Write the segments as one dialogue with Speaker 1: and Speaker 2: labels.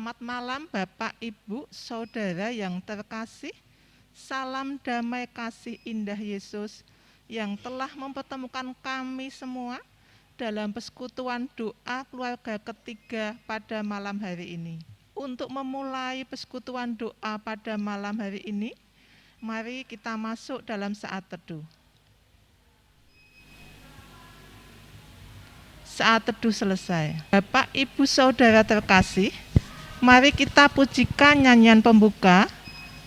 Speaker 1: Selamat malam Bapak, Ibu, Saudara yang terkasih. Salam damai kasih indah Yesus yang telah mempertemukan kami semua dalam persekutuan doa keluarga ketiga pada malam hari ini. Untuk memulai persekutuan doa pada malam hari ini, mari kita masuk dalam saat teduh. Saat teduh selesai. Bapak, Ibu, Saudara terkasih, mari kita pujikan nyanyian pembuka,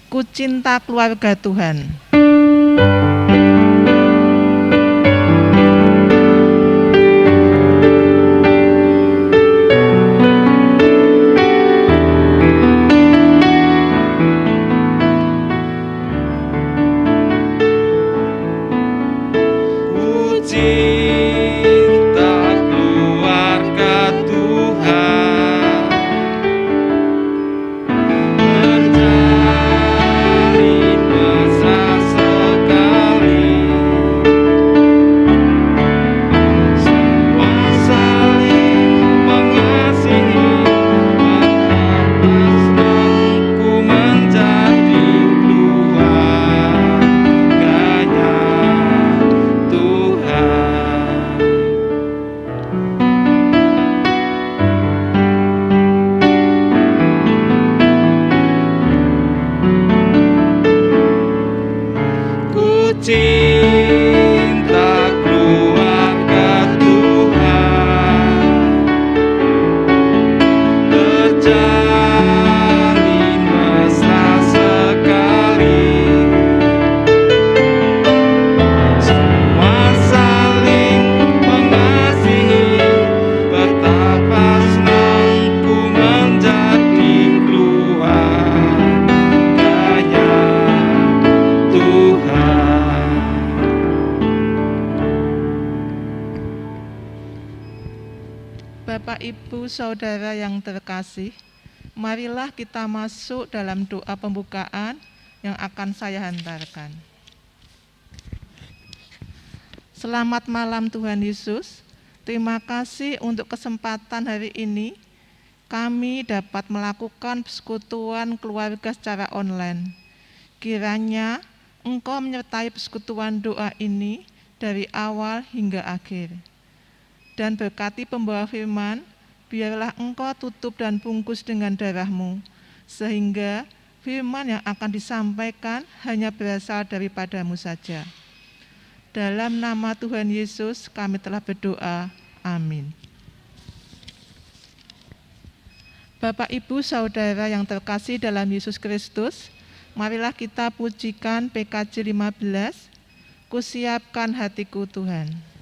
Speaker 1: Ku Cinta Keluarga Tuhan. Bapak, Ibu, Saudara yang terkasih, marilah kita masuk dalam doa pembukaan yang akan saya hantarkan. Selamat malam Tuhan Yesus, terima kasih untuk kesempatan hari ini kami dapat melakukan persekutuan keluarga secara online. Kiranya Engkau menyertai persekutuan doa ini dari awal hingga akhir. Dan berkati pembawa firman, biarlah Engkau tutup dan bungkus dengan darah-Mu, sehingga firman yang akan disampaikan hanya berasal daripada-Mu saja. Dalam nama Tuhan Yesus kami telah berdoa, amin. Bapak, Ibu, Saudara yang terkasih dalam Yesus Kristus, marilah kita pujikan PKJ 15, Kusiapkan hatiku Tuhan.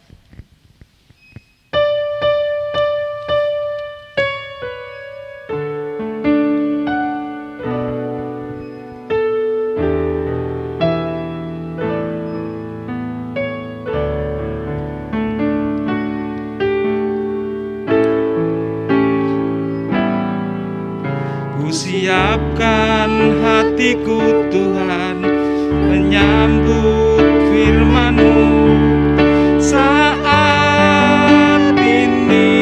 Speaker 2: Siapkan hatiku Tuhan, menyambut firman-Mu saat ini.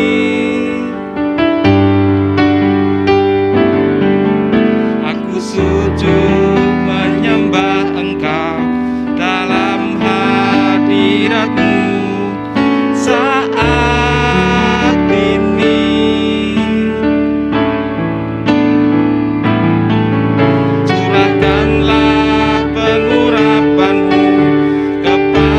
Speaker 2: Aku sujud menyembah Engkau dalam hadirat-Mu saat ini. Curahkanlah pengurapan-Mu kepada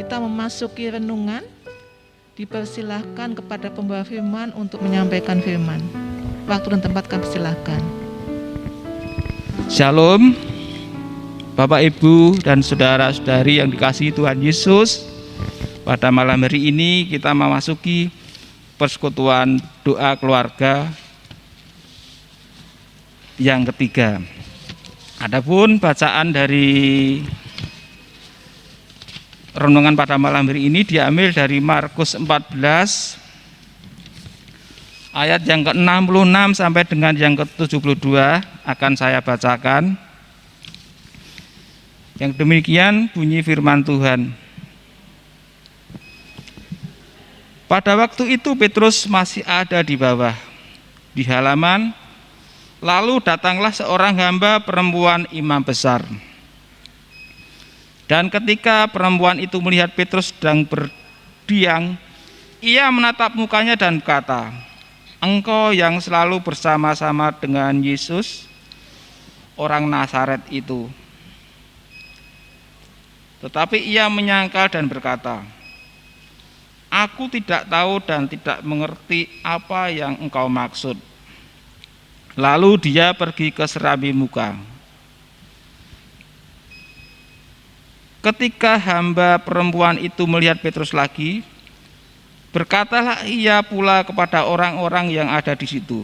Speaker 1: kita memasuki renungan, dipersilahkan kepada pembawa firman untuk menyampaikan firman. Waktu dan tempat kami persilahkan.
Speaker 2: Shalom, Bapak, Ibu, dan saudara-saudari yang dikasihi Tuhan Yesus. Pada malam hari ini kita memasuki persekutuan doa keluarga yang ketiga. Adapun bacaan dari renungan pada malam hari ini diambil dari Markus 14 ayat yang ke-66 sampai dengan yang ke-72 akan saya bacakan. Yang demikian bunyi firman Tuhan. Pada waktu itu Petrus masih ada di bawah, di halaman, lalu datanglah seorang hamba perempuan imam besar. Dan ketika perempuan itu melihat Petrus sedang berdiam, ia menatap mukanya dan berkata, "Engkau yang selalu bersama-sama dengan Yesus, orang Nazaret itu." Tetapi ia menyangkal dan berkata, "Aku tidak tahu dan tidak mengerti apa yang engkau maksud." Lalu dia pergi ke serambi muka. Ketika hamba perempuan itu melihat Petrus lagi, berkatalah ia pula kepada orang-orang yang ada di situ,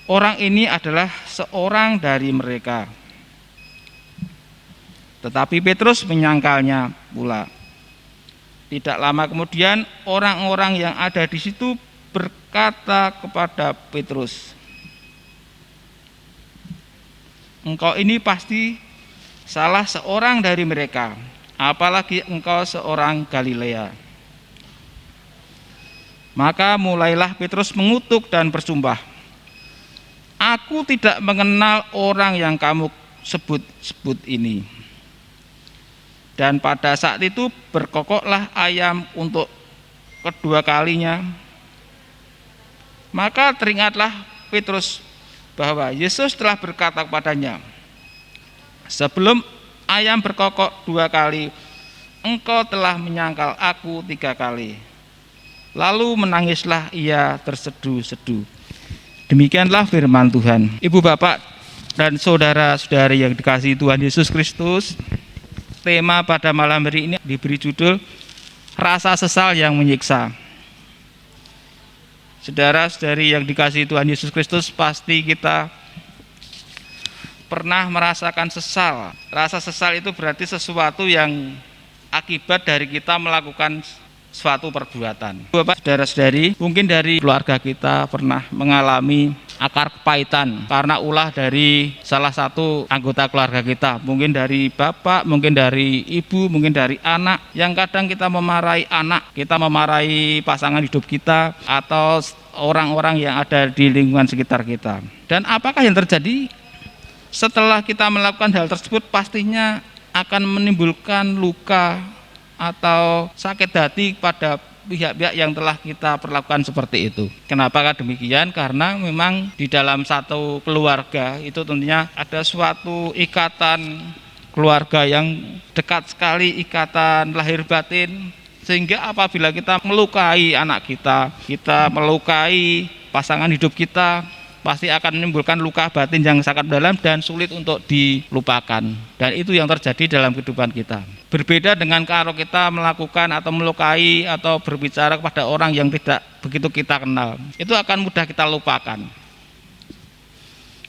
Speaker 2: "Orang ini adalah seorang dari mereka." Tetapi Petrus menyangkalnya pula. Tidak lama kemudian orang-orang yang ada di situ berkata kepada Petrus, "Engkau ini pasti salah seorang dari mereka, apalagi engkau seorang Galilea." Maka mulailah Petrus mengutuk dan bersumpah, "Aku tidak mengenal orang yang kamu sebut-sebut ini." Dan pada saat itu berkokoklah ayam untuk kedua kalinya. Maka teringatlah Petrus bahwa Yesus telah berkata kepadanya, "Sebelum ayam berkokok 2 kali, engkau telah menyangkal aku 3 kali." Lalu menangislah ia tersedu-sedu. Demikianlah firman Tuhan. Ibu, bapak, dan saudara-saudari yang dikasihi Tuhan Yesus Kristus, tema pada malam hari ini diberi judul Rasa Sesal yang Menyiksa. Saudara-saudari yang dikasihi Tuhan Yesus Kristus, pasti kita pernah merasakan sesal. Rasa sesal itu berarti sesuatu yang akibat dari kita melakukan suatu perbuatan. Bapak, saudara-saudari, mungkin dari keluarga kita pernah mengalami akar kepahitan karena ulah dari salah satu anggota keluarga kita, mungkin dari bapak, mungkin dari ibu, mungkin dari anak, yang kadang kita memarahi anak, kita memarahi pasangan hidup kita atau orang-orang yang ada di lingkungan sekitar kita. Dan apakah yang terjadi? Setelah kita melakukan hal tersebut, pastinya akan menimbulkan luka atau sakit hati pada pihak-pihak yang telah kita perlakukan seperti itu. Kenapa demikian? Karena memang di dalam satu keluarga itu tentunya ada suatu ikatan keluarga yang dekat sekali, ikatan lahir batin, sehingga apabila kita melukai anak kita melukai pasangan hidup kita, pasti akan menimbulkan luka batin yang sangat dalam dan sulit untuk dilupakan. Dan itu yang terjadi dalam kehidupan kita. Berbeda dengan kalau kita melakukan atau melukai atau berbicara kepada orang yang tidak begitu kita kenal, itu akan mudah kita lupakan.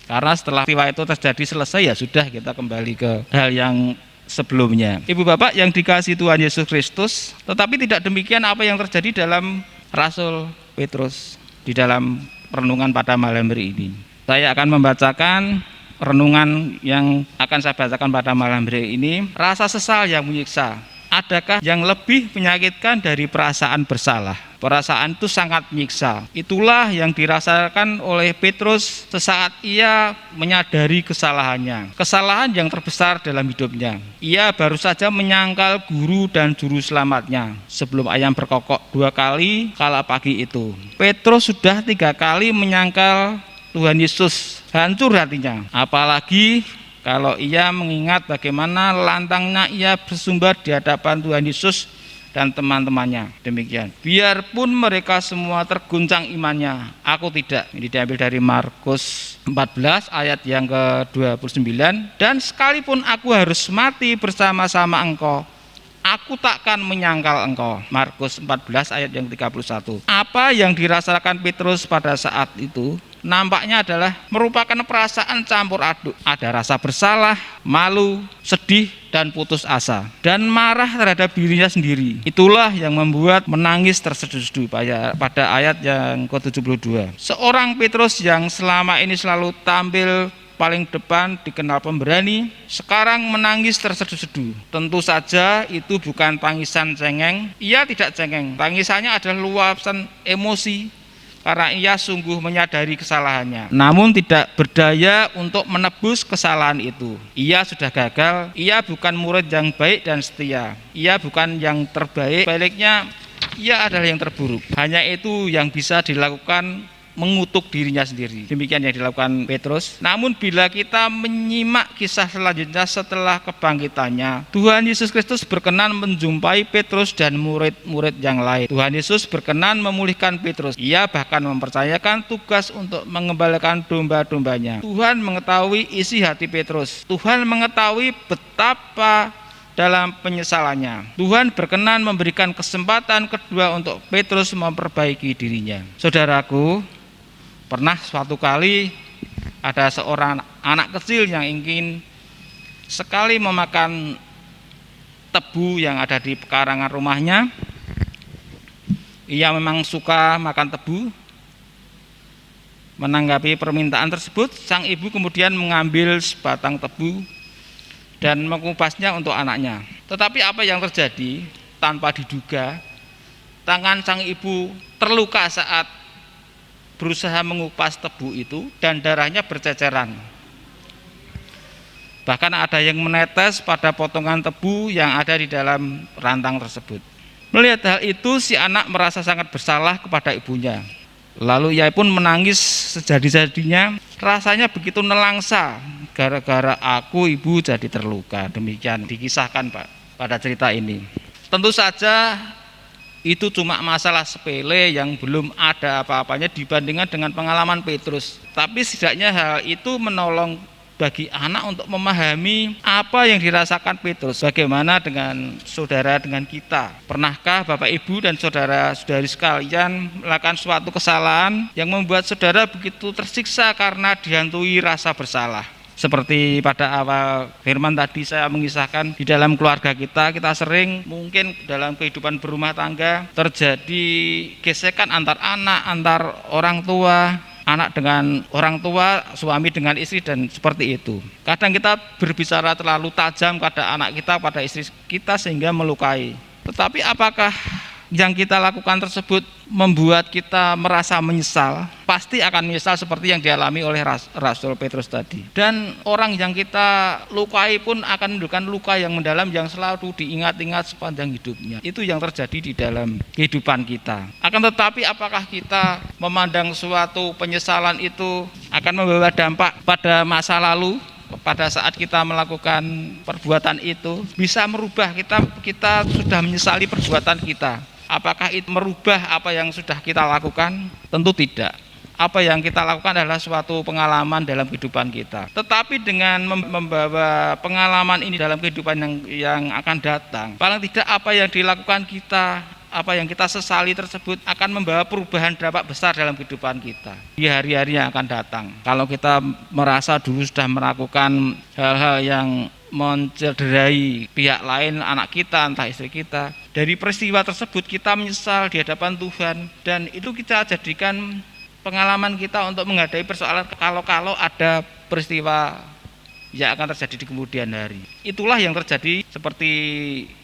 Speaker 2: Karena setelah peristiwa itu terjadi selesai, ya sudah, kita kembali ke hal yang sebelumnya. Ibu bapak yang dikasihi Tuhan Yesus Kristus, tetapi tidak demikian apa yang terjadi dalam Rasul Petrus di dalam renungan pada malam hari ini. Saya akan membacakan renungan yang akan saya bacakan pada malam hari ini. Rasa sesal yang menyiksa. Adakah yang lebih menyakitkan dari perasaan bersalah? Perasaan itu sangat menyiksa. Itulah yang dirasakan oleh Petrus sesaat ia menyadari kesalahannya. Kesalahan yang terbesar dalam hidupnya. Ia baru saja menyangkal guru dan juru selamatnya sebelum ayam berkokok 2 kali kala pagi itu. Petrus sudah 3 kali menyangkal Tuhan Yesus. Hancur hatinya. Apalagi kalau ia mengingat bagaimana lantangnya ia bersumber di hadapan Tuhan Yesus dan teman-temannya. Demikian. Biarpun mereka semua terguncang imannya, aku tidak. Ini diambil dari Markus 14 ayat yang ke-29. Dan sekalipun aku harus mati bersama-sama engkau, aku takkan menyangkal engkau. Markus 14 ayat yang 31. Apa yang dirasakan Petrus pada saat itu nampaknya adalah merupakan perasaan campur aduk. Ada rasa bersalah, malu, sedih, dan putus asa, dan marah terhadap dirinya sendiri. Itulah yang membuat menangis terseduh-seduh pada ayat yang ke-72. Seorang Petrus yang selama ini selalu tampil paling depan, dikenal pemberani, sekarang menangis terseduh-seduh. Tentu saja itu bukan tangisan cengeng. Ia tidak cengeng. Tangisannya adalah luapan emosi, karena ia sungguh menyadari kesalahannya, namun tidak berdaya untuk menebus kesalahan itu. Ia sudah gagal, ia bukan murid yang baik dan setia, ia bukan yang terbaik, baliknya ia adalah yang terburuk. Hanya itu yang bisa dilakukan, mengutuk dirinya sendiri. Demikian yang dilakukan Petrus. Namun bila kita menyimak kisah selanjutnya setelah kebangkitannya, Tuhan Yesus Kristus berkenan menjumpai Petrus dan murid-murid yang lain. Tuhan Yesus berkenan memulihkan Petrus. Ia bahkan mempercayakan tugas untuk mengembalikan domba-dombanya. Tuhan mengetahui isi hati Petrus. Tuhan mengetahui betapa dalam penyesalannya. Tuhan berkenan memberikan kesempatan kedua untuk Petrus memperbaiki dirinya. Saudaraku, pernah suatu kali ada seorang anak kecil yang ingin sekali memakan tebu yang ada di pekarangan rumahnya. Ia memang suka makan tebu. Menanggapi permintaan tersebut, sang ibu kemudian mengambil sebatang tebu dan mengupasnya untuk anaknya. Tetapi apa yang terjadi? Tanpa diduga, tangan sang ibu terluka saat berusaha mengupas tebu itu dan darahnya berceceran. Bahkan ada yang menetes pada potongan tebu yang ada di dalam rantang tersebut. Melihat hal itu, si anak merasa sangat bersalah kepada ibunya. Lalu ia pun menangis sejadi-jadinya. Rasanya begitu nelangsa, gara-gara aku ibu jadi terluka. Demikian dikisahkan Pak pada cerita ini. Tentu saja itu cuma masalah sepele yang belum ada apa-apanya dibandingkan dengan pengalaman Petrus. Tapi setidaknya hal itu menolong bagi anak untuk memahami apa yang dirasakan Petrus. Bagaimana dengan saudara, dengan kita? Pernahkah Bapak Ibu dan saudara-saudari sekalian melakukan suatu kesalahan yang membuat saudara begitu tersiksa karena dihantui rasa bersalah? Seperti pada awal firman tadi saya mengisahkan, di dalam keluarga kita sering mungkin dalam kehidupan berumah tangga terjadi gesekan antar anak, antar orang tua, anak dengan orang tua, suami dengan istri, dan seperti itu. Kadang kita berbicara terlalu tajam pada anak kita, pada istri kita sehingga melukai. Tetapi apakah yang kita lakukan tersebut membuat kita merasa menyesal? Pasti akan menyesal seperti yang dialami oleh Rasul Petrus tadi. Dan orang yang kita lukai pun akan menunjukkan luka yang mendalam yang selalu diingat-ingat sepanjang hidupnya. Itu yang terjadi di dalam kehidupan kita. Akan tetapi apakah kita memandang suatu penyesalan itu akan membawa dampak pada masa lalu? Pada saat kita melakukan perbuatan itu bisa merubah kita sudah menyesali perbuatan kita. Apakah itu merubah apa yang sudah kita lakukan? Tentu tidak. Apa yang kita lakukan adalah suatu pengalaman dalam kehidupan kita. Tetapi dengan membawa pengalaman ini dalam kehidupan yang akan datang, paling tidak apa yang dilakukan kita, apa yang kita sesali tersebut akan membawa perubahan dampak besar dalam kehidupan kita di hari-hari yang akan datang. Kalau kita merasa dulu sudah melakukan hal-hal yang mencederai pihak lain, anak kita, entah istri kita, dari peristiwa tersebut kita menyesal di hadapan Tuhan, dan itu kita jadikan pengalaman kita untuk menghadapi persoalan kalau ada peristiwa yang akan terjadi di kemudian hari. Itulah yang terjadi seperti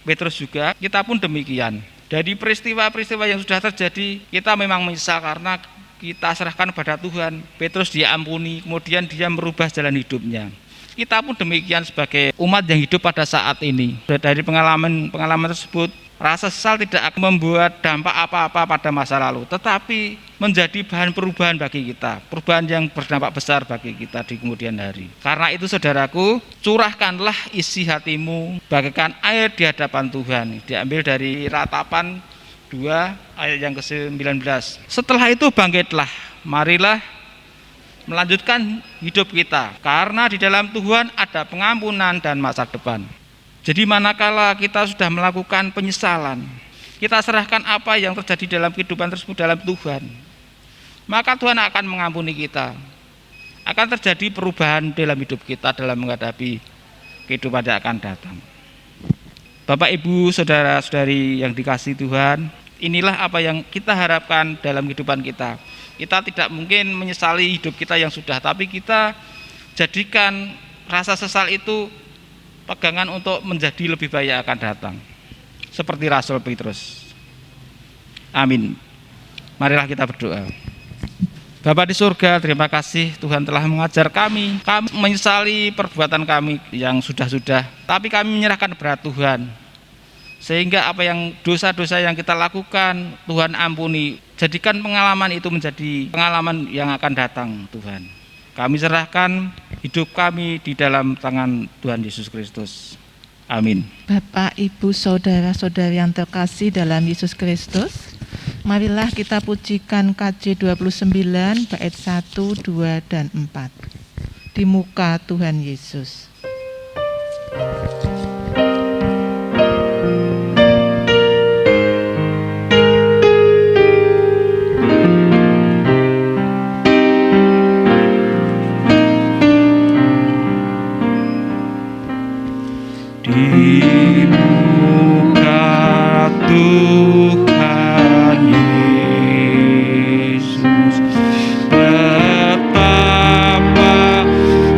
Speaker 2: Petrus juga, kita pun demikian. Dari peristiwa-peristiwa yang sudah terjadi, kita memang menyesal karena kita serahkan pada Tuhan. Petrus dia ampuni, kemudian dia merubah jalan hidupnya. Kita pun demikian sebagai umat yang hidup pada saat ini. Dari pengalaman tersebut, rasa sesal tidak akan membuat dampak apa-apa pada masa lalu, tetapi menjadi bahan perubahan bagi kita, perubahan yang berdampak besar bagi kita di kemudian hari. Karena itu saudaraku, curahkanlah isi hatimu bagaikan air di hadapan Tuhan. Diambil dari Ratapan 2 ayat yang ke-19. Setelah itu bangkitlah, marilah melanjutkan hidup kita, karena di dalam Tuhan ada pengampunan dan masa depan. Jadi manakala kita sudah melakukan penyesalan, kita serahkan apa yang terjadi dalam kehidupan tersebut dalam Tuhan, maka Tuhan akan mengampuni kita. Akan terjadi perubahan dalam hidup kita dalam menghadapi kehidupan yang akan datang. Bapak, Ibu, saudara-saudari yang dikasihi Tuhan, inilah apa yang kita harapkan dalam kehidupan kita. Kita tidak mungkin menyesali hidup kita yang sudah, tapi kita jadikan rasa sesal itu pegangan untuk menjadi lebih baik yang akan datang. Seperti Rasul Petrus. Amin. Marilah kita berdoa. Bapa di surga, terima kasih Tuhan telah mengajar kami. Kami menyesali perbuatan kami yang sudah-sudah, tapi kami menyerahkan kepada Tuhan. Sehingga apa yang dosa-dosa yang kita lakukan, Tuhan ampuni. Jadikan pengalaman itu menjadi pengalaman yang akan datang, Tuhan. Kami serahkan hidup kami di dalam tangan Tuhan Yesus Kristus. Amin.
Speaker 1: Bapak, Ibu, saudara-saudari yang terkasih dalam Yesus Kristus, marilah kita pujikan KJ 29 bait 1, 2, dan 4. Di muka Tuhan Yesus.
Speaker 2: Di muka Tuhan Yesus, betapa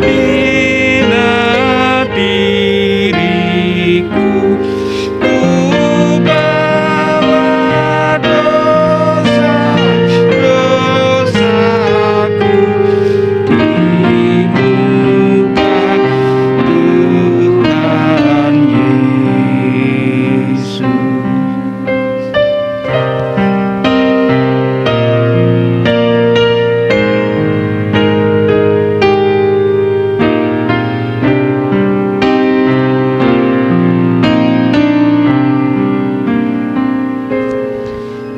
Speaker 2: hina diriku, ku bawa dosa-dosaku di muka Tuhan Yesus.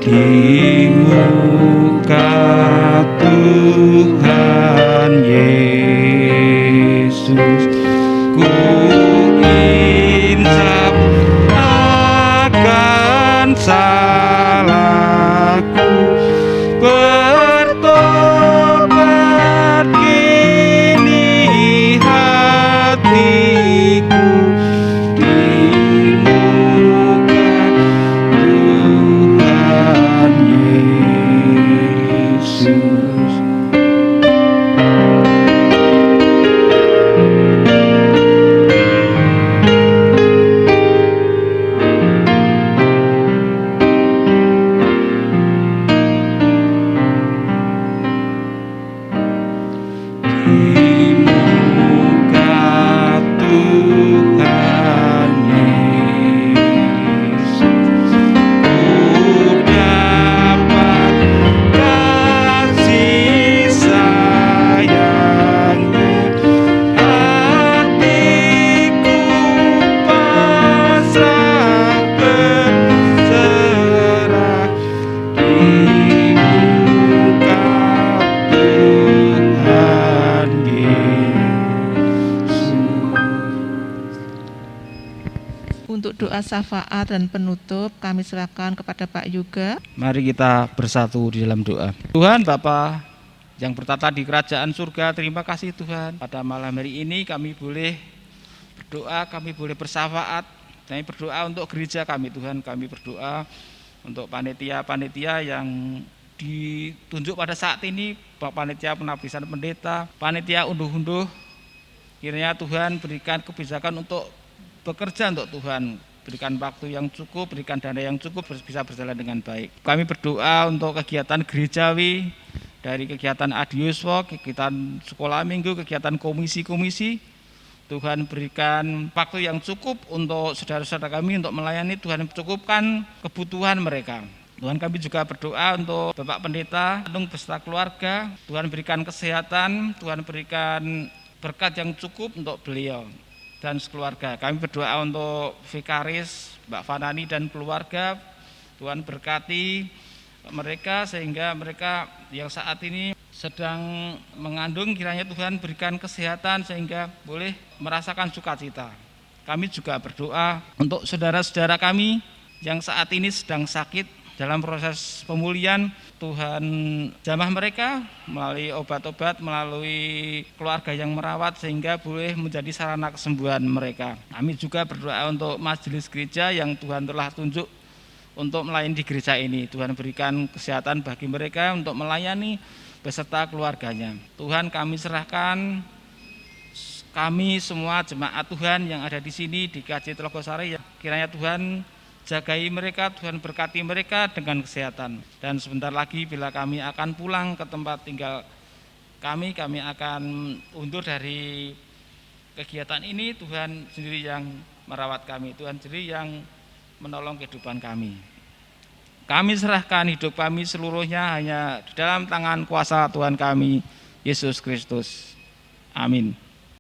Speaker 2: Di muka Tuhan Yesus, ku insaf akan salahku, bertobat kini hatiku, di muka Tuhan Yesus. Di muka Tuhan Yesus, ku dapat kasih sayang-Nya, hatiku pasrah berserah, di muka Tuhan Yesus.
Speaker 1: Untuk doa syafaat dan penutup, kami serahkan kepada Pak Yuga.
Speaker 2: Mari kita bersatu di dalam doa. Tuhan Bapa yang bertata di kerajaan surga, terima kasih Tuhan. Pada malam hari ini kami boleh berdoa, kami boleh bersyafaat. Kami berdoa untuk gereja kami Tuhan, kami berdoa untuk panitia-panitia yang ditunjuk pada saat ini, panitia penabisan pendeta, panitia unduh-unduh. Kiranya Tuhan berikan kebijakan untuk bekerja untuk Tuhan, berikan waktu yang cukup, berikan dana yang cukup, bisa berjalan dengan baik. Kami berdoa untuk kegiatan gerejawi, dari kegiatan Adiuswa, kegiatan sekolah minggu, kegiatan komisi-komisi, Tuhan berikan waktu yang cukup untuk saudara-saudara kami untuk melayani. Tuhan cukupkan kebutuhan mereka. Tuhan, kami juga berdoa untuk Bapak Pendeta Anung beserta keluarga. Tuhan berikan kesehatan, Tuhan berikan berkat yang cukup untuk beliau dan sekeluarga. Kami berdoa untuk Vikaris, Mbak Fanani dan keluarga. Tuhan berkati mereka sehingga mereka yang saat ini sedang mengandung, kiranya Tuhan berikan kesehatan sehingga boleh merasakan sukacita. Kami juga berdoa untuk saudara-saudara kami yang saat ini sedang sakit dalam proses pemulihan. Tuhan jamah mereka melalui obat-obat, melalui keluarga yang merawat sehingga boleh menjadi sarana kesembuhan mereka. Kami juga berdoa untuk majelis gereja yang Tuhan telah tunjuk untuk melayani di gereja ini. Tuhan berikan kesehatan bagi mereka untuk melayani beserta keluarganya. Tuhan, kami serahkan kami semua jemaat Tuhan yang ada di sini di KJ Telogosari, kiranya Tuhan jagai mereka, Tuhan berkati mereka dengan kesehatan. Dan sebentar lagi bila kami akan pulang ke tempat tinggal kami akan undur dari kegiatan ini. Tuhan sendiri yang merawat kami, Tuhan sendiri yang menolong kehidupan kami. Kami serahkan hidup kami seluruhnya hanya di dalam tangan kuasa Tuhan kami, Yesus Kristus. Amin.